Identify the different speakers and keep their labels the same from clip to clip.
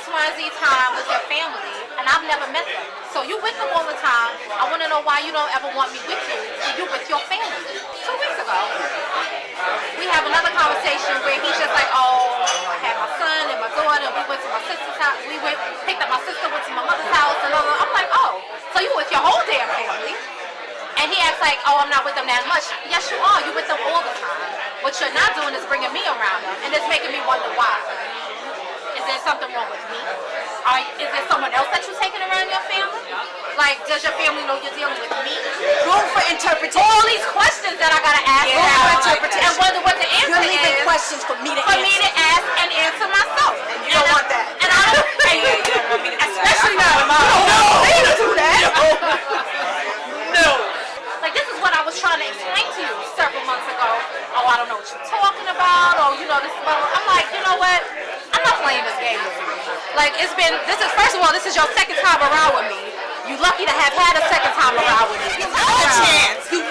Speaker 1: X, Y, and Z time with your family, and I've never met them. So you with them all the time. I want to know why you don't ever want me with you, and you with your family. 2 weeks ago, we have another conversation where he's just like, oh, I had my son and my daughter, and we went to my sister's house. We picked up my sister, went to my mother's house, and I'm like, oh, so you with your whole damn family? And he acts like, oh, I'm not with them that much. Yes, you are. You with them all the time. What you're not doing is bringing me around them, and it's making me wonder why. Is there something wrong with me? Is there someone else that you're taking around your family? Like, does your family know you're dealing with me?
Speaker 2: Room for interpretation.
Speaker 1: All these questions that I gotta ask and wonder what the answer
Speaker 2: You're leaving
Speaker 1: is.
Speaker 2: questions for me to
Speaker 1: ask and answer myself.
Speaker 2: And you don't want that.
Speaker 1: And I don't.
Speaker 3: You don't want me to do that.
Speaker 1: Especially not
Speaker 2: No, they don't do that.
Speaker 3: No.
Speaker 1: Like, this is what I was trying to explain to you several months ago. Oh, I don't know what you're talking about. Oh, you know this. I'm like, you know what? I'm not playing this game with you. Like, first of all, this is your second time around with me. You lucky to have had a second time around with me.
Speaker 3: Another chance. You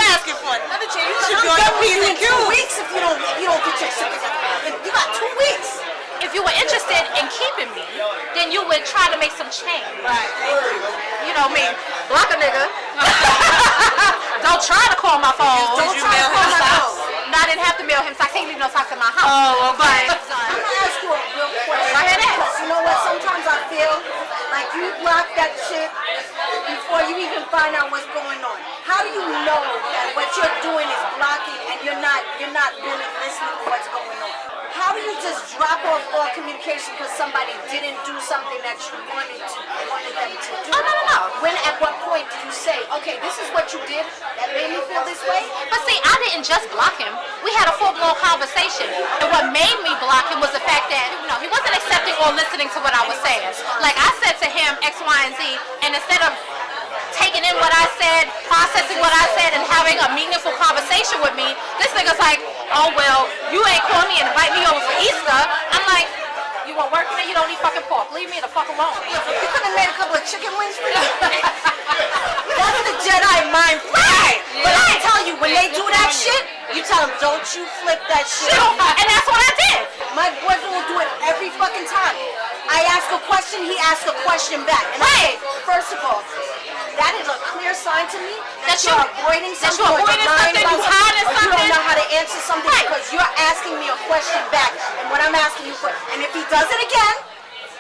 Speaker 3: asking for another chance. You should go to P's and Q's.
Speaker 2: 2 weeks if you don't get your shit together. You got 2 weeks.
Speaker 1: If you were interested in keeping me, then you would try to make some change.
Speaker 3: Right.
Speaker 1: You know me, block a nigga. Don't try to call my phone.
Speaker 3: Did you mail him socks?
Speaker 1: No, I didn't have to mail him socks. He didn't leave no socks in my house.
Speaker 3: Oh, okay.
Speaker 2: I'm gonna ask you a real question.
Speaker 1: Go ahead, ask.
Speaker 2: Because you know what? Sometimes I feel like you block that shit before you even find out what's going on. How do you know that what you're doing is blocking and you're not really listening to what's going on? How do you just drop off all communication because somebody didn't do something that you wanted them to do?
Speaker 1: Oh, no.
Speaker 2: At what point do you say, okay, this is what you did that made me feel this way?
Speaker 1: But see, I didn't just block him. We had a full-blown conversation. And what made me block him was the fact that, he wasn't accepting or listening to what I was saying. Like, I said to him X, Y, and Z, and instead of taking in what I said, processing what I said, and having a meaningful conversation with me, this nigga's like, oh, well, you ain't call me and invite me over for Easter. I'm like, you want work for me? You don't eat fucking pork. Leave me the fuck alone.
Speaker 2: You could have made a couple of chicken wings for you. That's the Jedi mind. Right.
Speaker 3: Yeah.
Speaker 2: But I tell you, when they do that shit, you tell them, don't you flip that shit.
Speaker 1: And that's what I did.
Speaker 2: My boyfriend will do it every fucking time. I ask a question, he asks a question back. And I say, first of all, that is a clear sign to me that you're avoiding something,
Speaker 1: you hiding
Speaker 2: or you
Speaker 1: something.
Speaker 2: don't know how to answer something because you're asking me a question back. And what I'm asking you for, and if he does it again,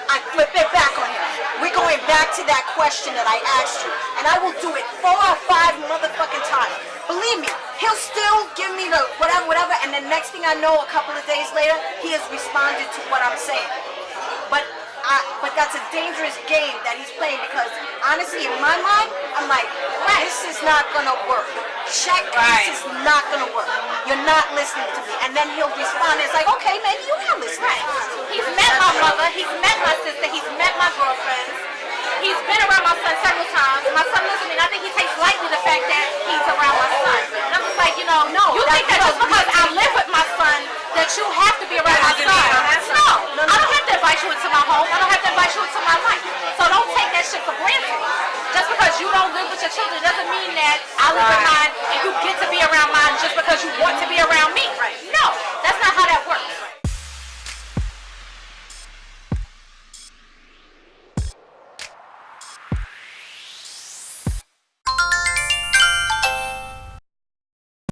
Speaker 2: I flip it back on him. We're going back to that question that I asked you. And I will do it 4 or 5 motherfucking times. Believe me, he'll still give me the whatever, and the next thing I know, a couple of days later, he has responded to what I'm saying. But that's a dangerous game that he's playing because honestly, in my mind, I'm like, this is not gonna work. Check, this is not gonna work. You're not listening to me. And then he'll respond. It's like, okay, maybe you are listening.
Speaker 1: He's met my mother. He's met my sister. He's met my girlfriends. He's been around my son several times. My son lives with me, and I think he takes lightly the fact that he's around my son. And I'm just like, you think that just because I live with my son that you have to be around my son. No, I don't have to invite you into my home. I don't have to invite you into my life. So don't take that shit for granted. Just because you don't live with your children doesn't mean that I live with mine and you get to be around mine just because you want to be around me. Right.